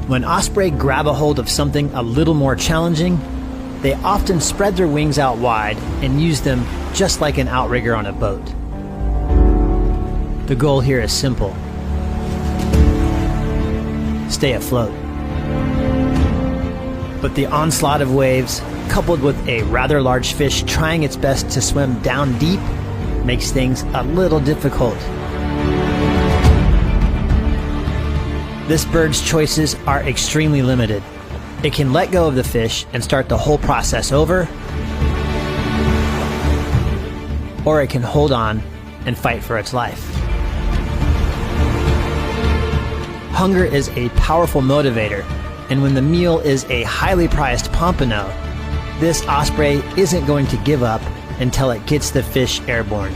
When osprey grab a hold of something a little more challenging, they often spread their wings out wide and use them just like an outrigger on a boat. The goal here is simple: stay afloat. But the onslaught of waves, coupled with a rather large fish trying its best to swim down deep, makes things a little difficult. This bird's choices are extremely limited. It can let go of the fish and start the whole process over, or it can hold on and fight for its life. Hunger is a powerful motivator, and when the meal is a highly prized pompano, this osprey isn't going to give up until it gets the fish airborne.